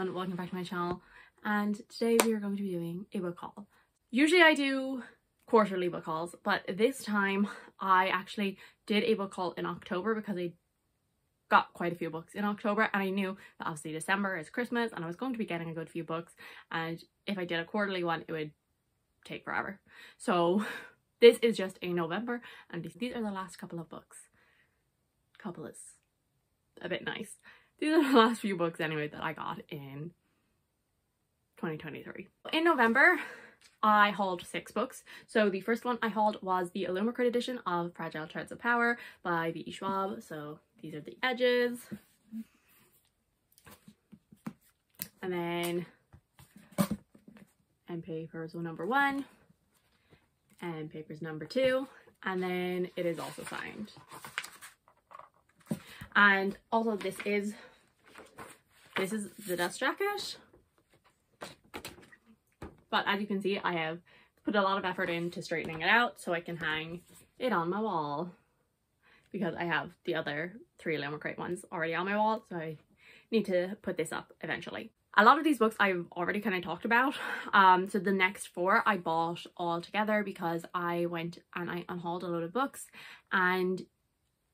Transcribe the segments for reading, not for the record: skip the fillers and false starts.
everyone, welcome back to my channel, and today we are going to be doing a book haul. Usually I do quarterly book hauls, but this time I actually did a book haul in October because I got quite a few books in October, and I knew that obviously December is Christmas and I was going to be getting a good few books, and if I did a quarterly one it would take forever. So this is just a November, and these are the last couple of books. Couple is a bit nice. These are the last few books anyway that I got in 2023. In November, I hauled 6 books. So the first one I hauled was the Illumicrate edition of Fragile Threads of Power by V.E. Schwab. So these are the edges. And then end papers were number 1, and papers number 2, and then it is also signed. And also this is the dust jacket, but as you can see I have put a lot of effort into straightening it out so I can hang it on my wall, because I have the other 3 Illumicrate ones already on my wall, so I need to put this up eventually. A lot of these books I've already kind of talked about, so the next 4 I bought all together because I went and I unhauled a load of books, and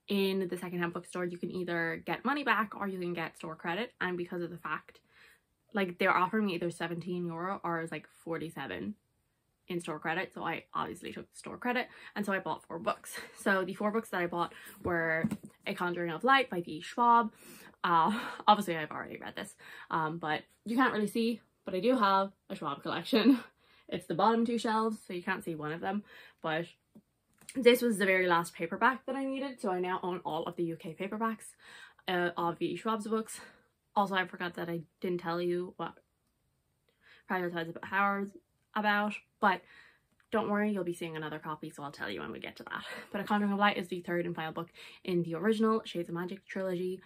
in the secondhand bookstore you can either get money back or you can get store credit, and because of the fact like they're offering me either €17 or it's like 47 in store credit, so I obviously took the store credit, and so I bought 4 books. So the 4 books that I bought were A Conjuring of Light by V.E. Schwab. Obviously I've already read this, but you can't really see, but I do have a Schwab collection. It's the bottom 2 shelves, so you can't see one of them, but this was the very last paperback that I needed, so I now own all of the UK paperbacks of V.E. Schwab's books. Also, I forgot that I didn't tell you what Fragile Threads of Power is about, but don't worry, you'll be seeing another copy, so I'll tell you when we get to that. But A Conjuring of Light is the 3rd and final book in the original Shades of Magic trilogy,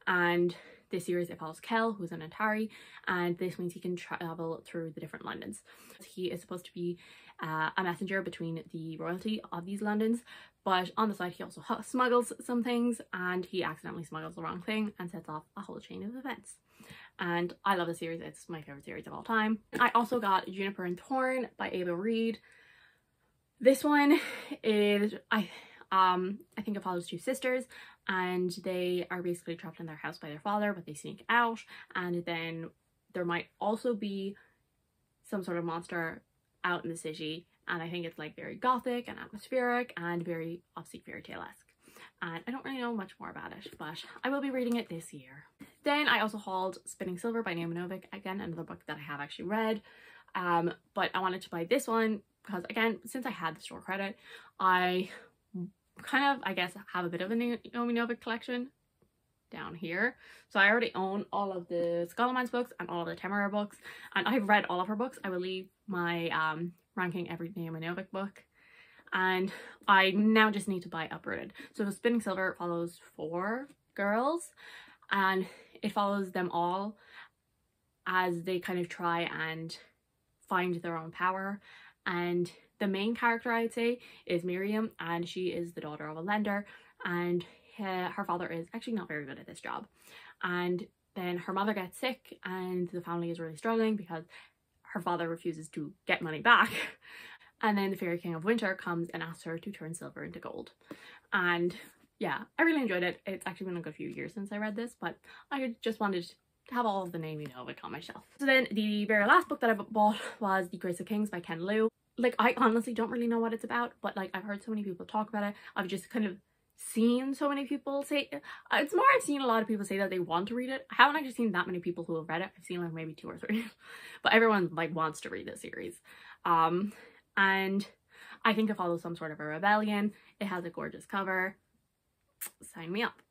and this series it follows Kel, who's an Antari, and this means he can travel through the different Londons. He is supposed to be a messenger between the royalty of these Londons, but on the side he also smuggles some things, and he accidentally smuggles the wrong thing and sets off a whole chain of events. And I love the series, it's my favorite series of all time. I also got Juniper and Torn by Ava Reid. This one is, I think it follows 2 sisters, and they are basically trapped in their house by their father, but they sneak out, and then there might also be some sort of monster out in the city, and I think it's like very gothic and atmospheric and very obviously fairy tale-esque, and I don't really know much more about it, but I will be reading it this year. Then I also hauled Spinning Silver by Naomi Novik, again another book that I have actually read, but I wanted to buy this one because again, since I had the store credit, I kind of, I guess, have a bit of a Naomi Novik collection down here. So I already own all of the Scholomance books and all of the Temera books, and I've read all of her books. I will leave my ranking every Naomi Novik book, and I now just need to buy Uprooted. So Spinning Silver follows 4 girls, and it follows them all as they kind of try and find their own power. And the main character, I'd say, is Miriam, and she is the daughter of a lender, and her father is actually not very good at this job. And then her mother gets sick and the family is really struggling because her father refuses to get money back. And then the Fairy King of Winter comes and asks her to turn silver into gold. And yeah, I really enjoyed it. It's actually been a good few years since I read this, but I just wanted to have all of the Naomi Novik on my shelf. So then the very last book that I bought was The Grace of Kings by Ken Liu. Like, I honestly don't really know what it's about, but like I've heard so many people talk about it. I've just kind of seen so many people say, it's more I've seen a lot of people say that they want to read it. I haven't actually seen that many people who have read it. I've seen like maybe 2 or 3, but everyone like wants to read this series. And I think it follows some sort of a rebellion. It has a gorgeous cover. Sign me up.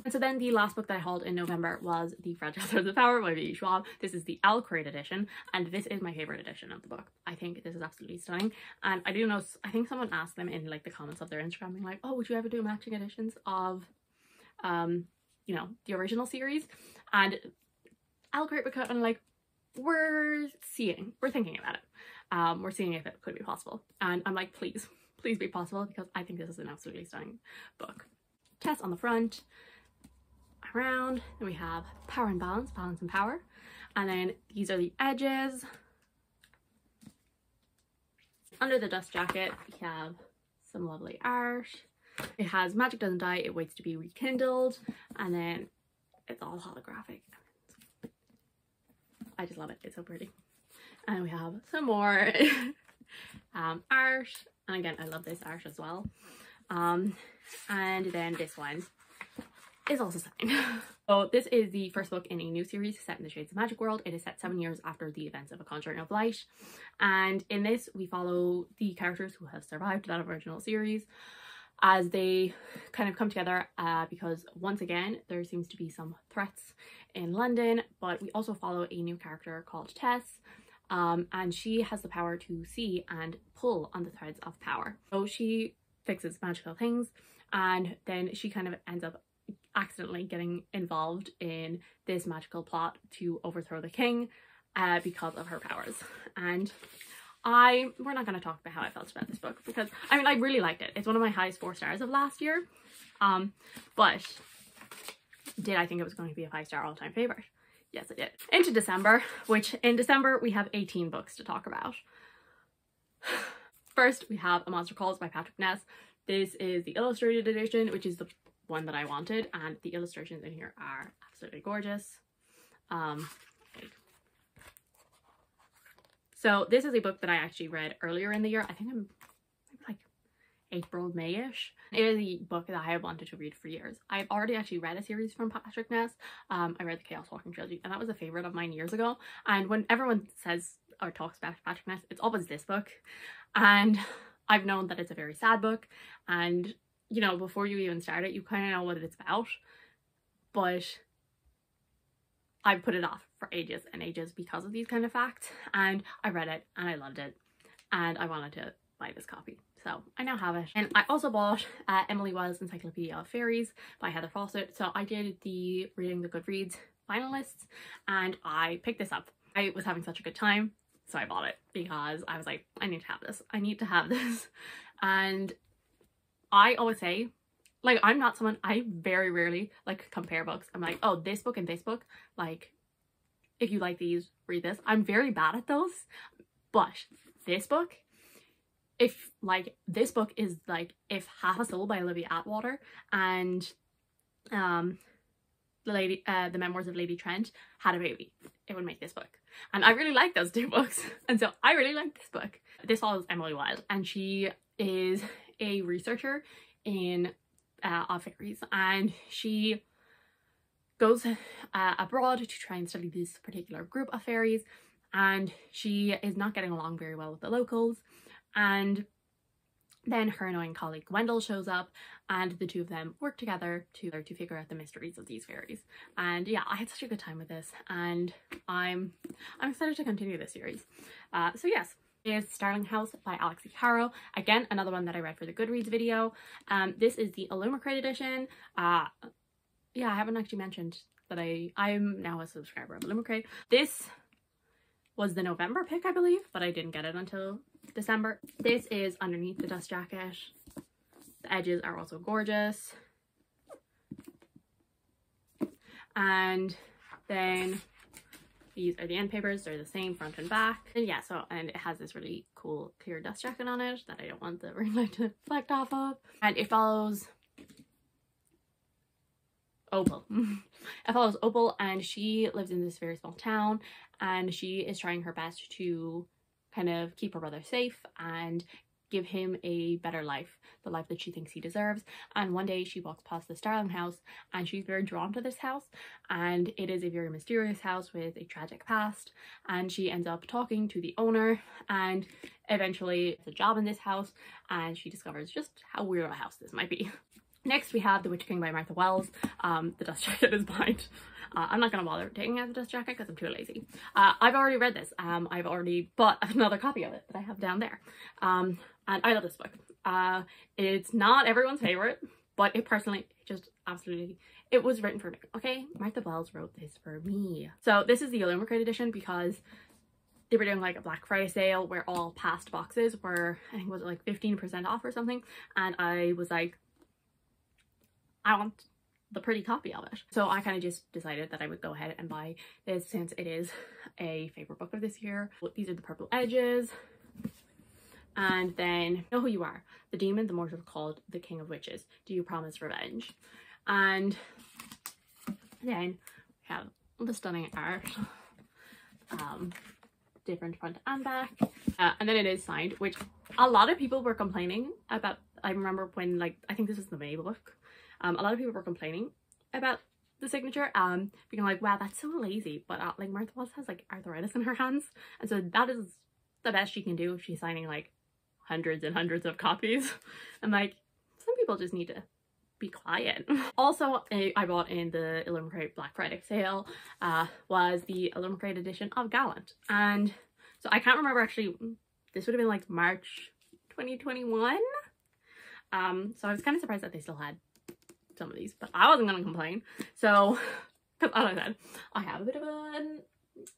And so then the last book that I hauled in November was The Fragile Threads of Power by V.E. Schwab. This is the Alcrate edition, and this is my favorite edition of the book. I think this is absolutely stunning, and I do know, I think someone asked them in like the comments of their Instagram being like, oh, would you ever do matching editions of you know, the original series? And Alcrate, because I'm like, we're thinking about it. We're seeing if it could be possible, and I'm like, please be possible, because I think this is an absolutely stunning book. Tess on the front. I around. Then we have power and balance, balance and power. And then these are the edges. Under the dust jacket, we have some lovely art. It has magic doesn't die, it waits to be rekindled. And then it's all holographic. I just love it, it's so pretty. And we have some more art. And again, I love this art as well. And then this one is also signed. So this is the first book in a new series set in the Shades of Magic world. It is set 7 years after the events of A Conjuring of Light. And in this, we follow the characters who have survived that original series as they kind of come together because once again, there seems to be some threats in London, but we also follow a new character called Tess. And she has the power to see and pull on the threads of power. So she fixes magical things, and then she kind of ends up accidentally getting involved in this magical plot to overthrow the king because of her powers. And we're not going to talk about how I felt about this book because I mean I really liked it. It's one of my highest 4 stars of last year, but did I think it was going to be a 5-star all-time favorite? Yes, I did. Into December, which in December we have 18 books to talk about. First, we have A Monster Calls by Patrick Ness. This is the illustrated edition, which is the one that I wanted, and the illustrations in here are absolutely gorgeous. So this is a book that I actually read earlier in the year. I think I'm like April, May-ish. It is a book that I have wanted to read for years. I've already actually read a series from Patrick Ness. I read the Chaos Walking trilogy, and that was a favorite of mine years ago. And when everyone says or talks about Patrick Ness, it's always this book. And I've known that it's a very sad book, and you know, before you even start it, you kind of know what it's about, but I put it off for ages and ages because of these kind of facts, and I read it and I loved it and I wanted to buy this copy, so I now have it. And I also bought Emily Wilde's Encyclopedia of Fairies by Heather Fawcett. So I did the Reading the Goodreads finalists and I picked this up. I was having such a good time, so I bought it because I was like, I need to have this, I need to have this. And I always say, like, I'm not someone, I very rarely like compare books. I'm like, oh, this book and this book, like, if you like these, read this. I'm very bad at those, but this book, if like, this book is like, if Half a Soul by Olivia Atwater and the Memoirs of Lady Trent had a baby, it would make this book. And I really like those 2 books, and so I really like this book. This follows Emily Wilde, and she is a researcher in of fairies, and she goes abroad to try and study this particular group of fairies, and she is not getting along very well with the locals, and then her annoying colleague Gwendol shows up, and the 2 of them work together to figure out the mysteries of these fairies. And yeah, I had such a good time with this, and I'm excited to continue this series. So yes, is Starling House by Alexi Harrow. Again, another one that I read for the Goodreads video. This is the Illumicrate edition. Yeah, I haven't actually mentioned that I'm now a subscriber of Illumicrate. This was the November pick, I believe, but I didn't get it until December. This is underneath the dust jacket. The edges are also gorgeous. And then these are the end papers. They're the same front and back. And yeah, so, and it has this really cool clear dust jacket on it that I don't want the ring light to reflect off of. And it follows Opal. It follows Opal, and she lives in this very small town, and she is trying her best to kind of keep her brother safe and give him a better life, the life that she thinks he deserves. And one day she walks past the Starling House, and she's very drawn to this house, and it is a very mysterious house with a tragic past, and she ends up talking to the owner, and eventually gets a job in this house, and she discovers just how weird a house this might be. Next we have The Witch King by Martha Wells. The dust jacket is behind. I'm not going to bother taking out the dust jacket because I'm too lazy. I've already read this. I've already bought another copy of it that I have down there. And I love this book. It's not everyone's favorite, but it personally just absolutely, it was written for me, okay? Martha Wells wrote this for me. So this is the Illumicrate edition because they were doing like a Black Friday sale where all past boxes were, I think, was it like 15% off or something? And I was like, I want the pretty copy of it. So I kind of just decided that I would go ahead and buy this since it is a favorite book of this year. These are the purple edges. And then, Know Who You Are, the demon, the mortal called the King of Witches. Do you promise revenge? And then we have the stunning art. Different front and back. And then it is signed, which a lot of people were complaining about. I remember when, like, I think this is the May book. A lot of people were complaining about the signature, being like, wow, that's so lazy. But like, Martha Wallace has like arthritis in her hands, and so that is the best she can do if she's signing like hundreds and hundreds of copies. And like, some people just need to be quiet. Also, I bought in the Illuminate Black Friday sale was the Illuminate edition of Gallant, and so I can't remember actually. This would have been like March 2021. So I was kind of surprised that they still had some of these, but I wasn't gonna complain. So, because as I said, I have a bit of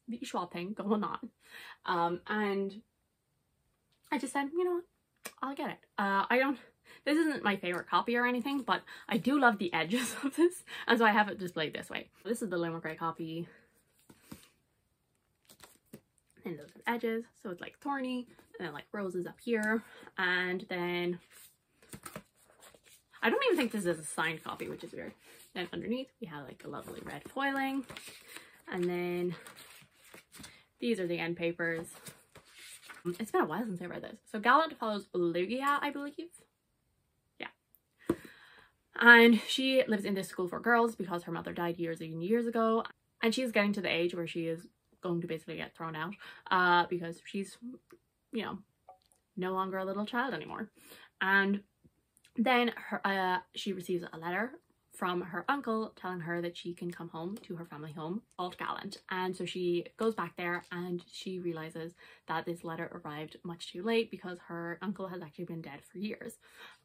the Schwab thing going on, and I just said, you know what, I'll get it. This isn't my favorite copy or anything, but I do love the edges of this, and so I have it displayed this way. This is the Limerick Grey copy, and those are the edges, so it's like thorny, and then like roses up here, and then I don't even think this is a signed copy, which is weird. Then underneath we have like a lovely red foiling, and then these are the end papers. It's been a while since I read this. So Gallant follows Lugia, I believe. Yeah. And she lives in this school for girls because her mother died years and years ago. And she's getting to the age where she is going to basically get thrown out because she's, you know, no longer a little child anymore. And then she receives a letter from her uncle telling her that she can come home to her family home called Gallant. And so she goes back there and she realizes that this letter arrived much too late because her uncle has actually been dead for years.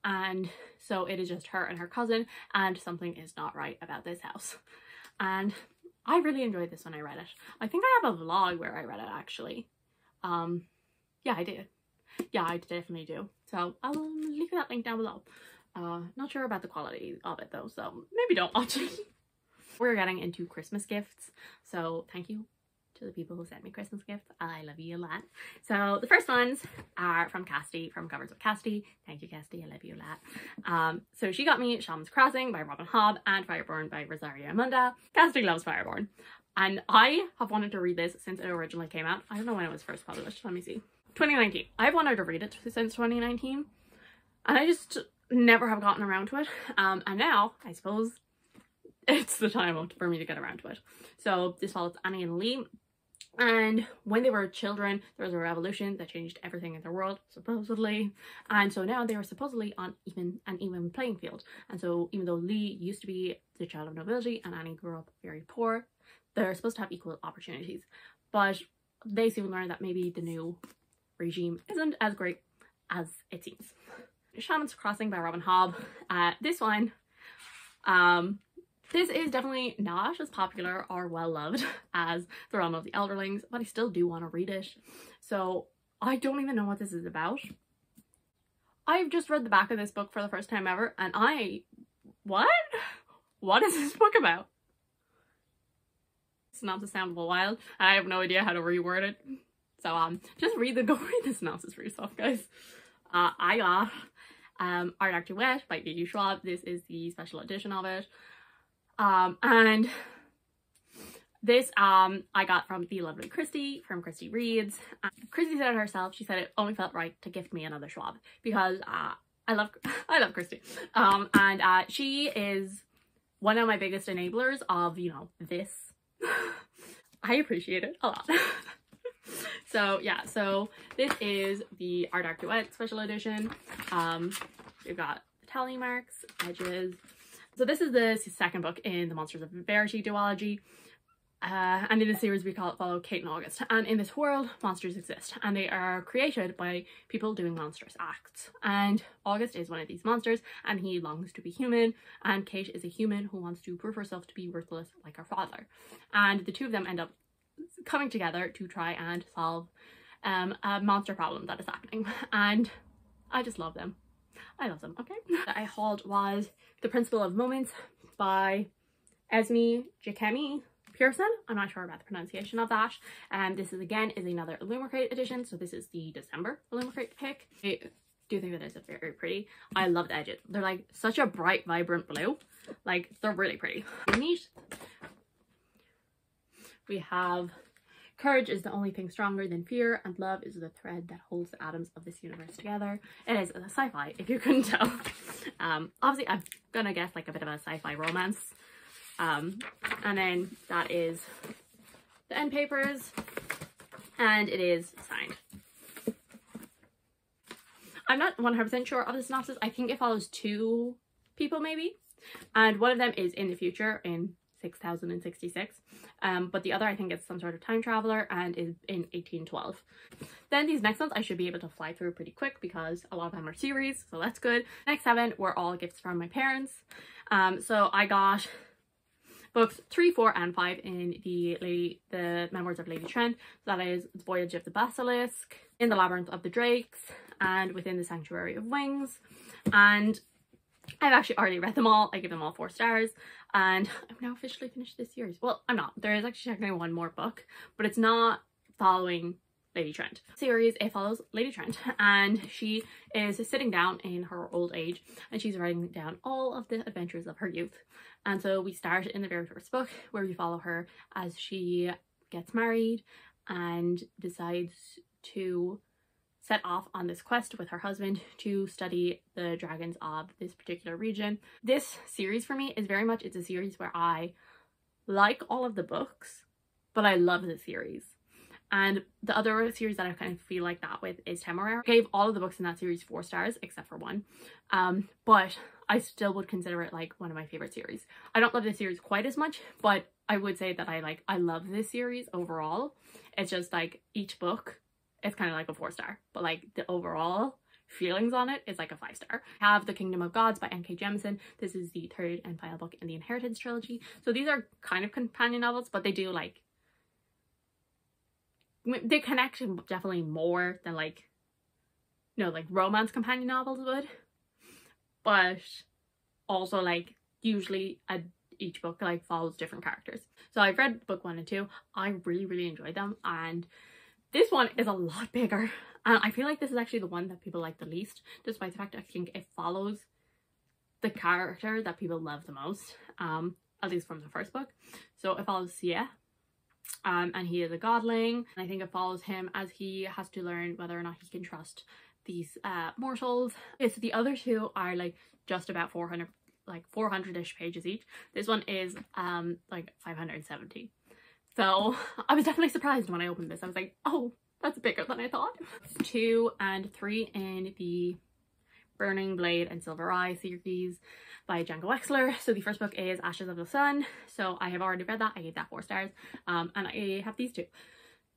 And so it is just her and her cousin, and something is not right about this house. And I really enjoyed this when I read it. I think I have a vlog where I read it actually. Yeah, I did. Yeah, I definitely do. So I'll leave that link down below. Not sure about the quality of it though, so maybe don't watch it. We're getting into Christmas gifts, so thank you to the people who sent me Christmas gifts. I love you a lot. So the first ones are from Cassidy, from Covers with Cassidy. Thank you, Cassidy, I love you a lot. So she got me Shaman Crossing by Robin Hobb and Fireborn by Rosario Munda. Cassidy loves Fireborn, and I have wanted to read this since it originally came out. I don't know when it was first published, let me see. 2019. I've wanted to read it since 2019, and I just never have gotten around to it. And now I suppose it's the time for me to get around to it. So this follows Annie and Lee, and when they were children there was a revolution that changed everything in their world, supposedly, and so now they were supposedly on an even playing field. And so even though Lee used to be the child of nobility and Annie grew up very poor, they're supposed to have equal opportunities, but they soon learned that maybe the new regime isn't as great as it seems. Shaman Crossing by Robin Hobb. This one, this is definitely not as popular or well loved as The Realm of the Elderlings, but I still do want to read it. So I don't even know what this is about. I've just read the back of this book for the first time ever, and what is this book about? Synopsis sounds a little wild, and I have no idea how to reword it. So just go read the synopsis for yourself, guys. I got Art After Wet by D.G. Schwab. This is the special edition of it. And this I got from the lovely Christy from Christy Reads. Christy said it herself. She said it only felt right to gift me another Schwab because I love Christy. And she is one of my biggest enablers of, you know, this. I appreciate it a lot. So yeah, so this is the Art Dark Duet special edition. We've got tally marks, edges. So this is the second book in the Monsters of Verity duology. And in this series we follow Kate and August. And in this world, monsters exist, and they are created by people doing monstrous acts. And August is one of these monsters, and he longs to be human, and Kate is a human who wants to prove herself to be worthless like her father. And the two of them end up coming together to try and solve a monster problem that is happening, and I just love them. I love them. Okay. That I hauled was The Principle of Moments by Esme Jacemi Pearson. I'm not sure about the pronunciation of that. This is again another Illumicrate edition, so this is the December Illumicrate pick. I do think that it's very pretty. I love the edges. They're like such a bright, vibrant blue. Like, they're really pretty. Neat. We have courage is the only thing stronger than fear, and love is the thread that holds the atoms of this universe together. It is a sci-fi, if you couldn't tell. Obviously, I'm gonna guess like a bit of a sci-fi romance. And then that is the end papers, and it is signed. I'm not 100% sure of the synopsis. I think it follows 2 people maybe, and one of them is in the future in 6066, but the other I think is some sort of time traveler and is in 1812. Then these next ones I should be able to fly through pretty quick because a lot of them are series, so that's good. Next 7 were all gifts from my parents. So I got books 3, 4, and 5 in the Memoirs of Lady Trent. So that is The Voyage of the Basilisk, In the Labyrinth of the Drakes, and Within the Sanctuary of Wings. And I've actually already read them all. I give them all 4 stars, and I'm now officially finished this series. Well, I'm not. There is actually technically one more book, but it's not following Lady Trent. Series, it follows Lady Trent, and she is sitting down in her old age, and she's writing down all of the adventures of her youth. And so we start in the very first book, where we follow her as she gets married and decides to set off on this quest with her husband to study the dragons of this particular region. This series for me is very much, it's a series where I like all of the books, but I love the series. And the other series that I kind of feel like that with is Temeraire. I gave all of the books in that series 4 stars, except for 1. But I still would consider it like one of my favorite series. I don't love this series quite as much, but I would say that I love this series overall. It's just like each book, it's kind of like a 4-star, but like the overall feelings on it is like a 5-star. I have The Kingdom of Gods by N.K. Jemisin. This is the 3rd and final book in the Inheritance trilogy. So these are kind of companion novels, but they do like, they connect definitely more than like, you know, like romance companion novels would. But also like usually each book like follows different characters. So I've read book 1 and 2. I really enjoyed them, and this one is a lot bigger, and I feel like this is actually the one that people like the least, despite the fact I think it follows the character that people love the most, at least from the first book. So it follows Sia, and he is a godling, and I think it follows him as he has to learn whether or not he can trust these mortals. Okay, so the other 2 are like just about 400, like 400-ish pages each. This one is like 570. So I was definitely surprised when I opened this. I was like, oh, that's bigger than I thought. 2 and 3 in the Burning Blade and Silver Eye series by Django Wexler. So the first book is Ashes of the Sun. So I have already read that. I gave that 4 stars. And I have these 2.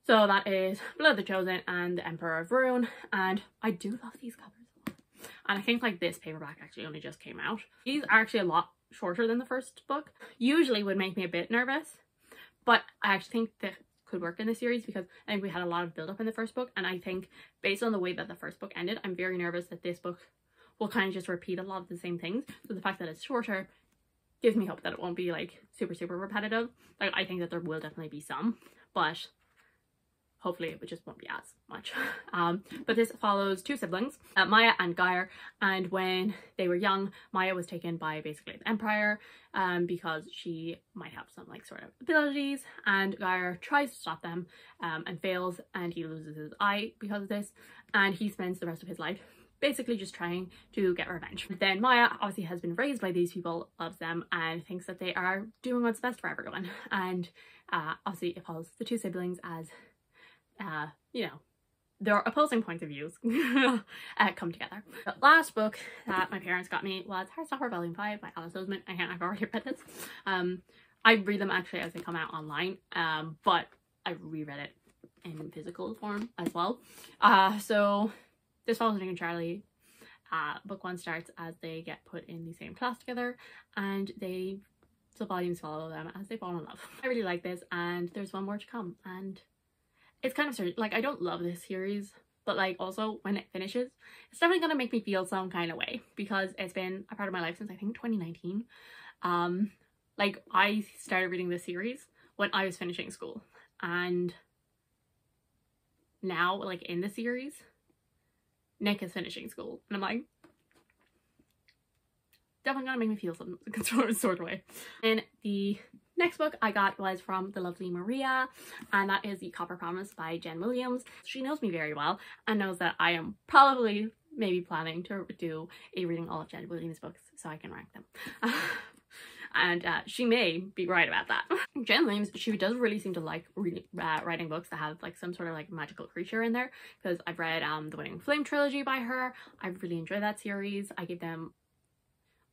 So that is Blood of the Chosen and The Emperor of Ruin. And I do love these covers a lot. And I think like this paperback actually only just came out. These are actually a lot shorter than the first book. Usually would make me a bit nervous, but I actually think that could work in the series because I think we had a lot of build up in the first book, and I think based on the way that the first book ended, I'm very nervous that this book will kind of just repeat a lot of the same things. So the fact that it's shorter gives me hope that it won't be like super repetitive. Like, I think that there will definitely be some, but hopefully it just won't be as much. But this follows 2 siblings, Maya and Geir, and when they were young, Maya was taken by basically the Empire because she might have some like sort of abilities, and Geir tries to stop them and fails, and he loses his eye because of this, and he spends the rest of his life basically just trying to get revenge. But then Maya obviously has been raised by these people, loves them, and thinks that they are doing what's best for everyone, and obviously it follows the 2 siblings as you know, their opposing points of views come together. The last book that my parents got me was Heartstopper Volume 5 by Alice Oseman. I've already read this. I read them actually as they come out online, but I reread it in physical form as well. So this follows Nick and Charlie. Book 1 starts as they get put in the same class together, and the volumes follow them as they fall in love. I really like this, and there's one more to come, and it's kind of certain, like, I don't love this series, but like also when it finishes, it's definitely gonna make me feel some kind of way because it's been a part of my life since I think 2019, Like, I started reading this series when I was finishing school, and now, like, in the series, Nick is finishing school, and I'm like, definitely gonna make me feel some sort of way. And the next book I got was from the lovely Maria, and that is The Copper Promise by Jen Williams. She knows me very well and knows that I am probably maybe planning to do a reading all of Jen Williams' books so I can rank them. And she may be right about that. Jen Williams, she does really seem to like writing books that have like some sort of like magical creature in there, because I've read the Winning Flame trilogy by her. I really enjoyed that series. I gave them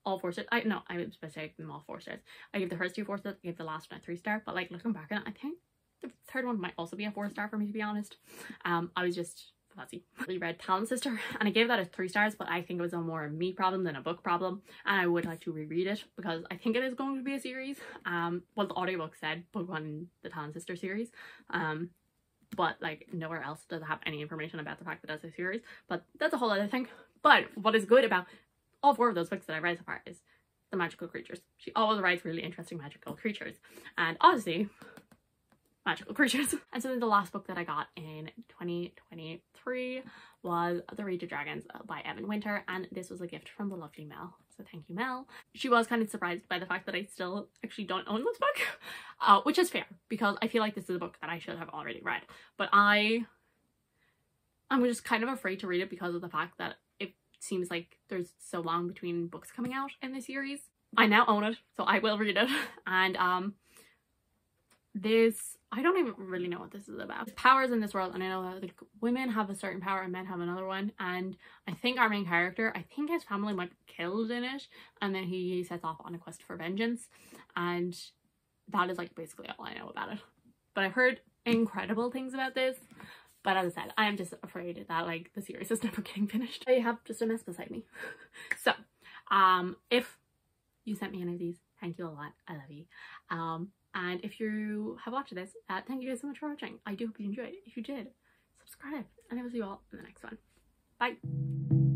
all 4 stars. I was supposed to give them all 4 stars. I gave the first 2 4 stars, I gave the last one a 3 star, but like looking back on it, I think the third one might also be a 4 star for me, to be honest. I was just fuzzy. I read Talent Sister and I gave that a 3 stars, but I think it was a more me problem than a book problem, and I would like to reread it because I think it is going to be a series. Well, the audiobook said book 1 in the Talent Sister series, but like nowhere else does it have any information about the fact that it's a series, but that's a whole other thing. But what is good about all 4 of those books that I've read so far is the magical creatures. She always writes really interesting magical creatures, and obviously magical creatures. And so then the last book that I got in 2023 was The Rage of Dragons by Evan Winter, and this was a gift from the lovely Mel, so thank you, Mel. She was kind of surprised by the fact that I still actually don't own this book, which is fair because I feel like this is a book that I should have already read, but I'm just kind of afraid to read it because of the fact that it seems like there's so long between books coming out in the series. I now own it, so I will read it. And I don't even really know what this is about. There's powers in this world, and I know that like women have a certain power and men have another one, and I think our main character, I think his family might be killed in it, and then he sets off on a quest for vengeance, and that is like basically all I know about it. But I've heard incredible things about this, but as I said, I am just afraid that like the series is never getting finished. I have just a mess beside me. So if you sent me any of these, thank you a lot. I love you. And if you have watched this, thank you guys so much for watching. I do hope you enjoyed. If you did, subscribe, and I will see you all in the next one. Bye.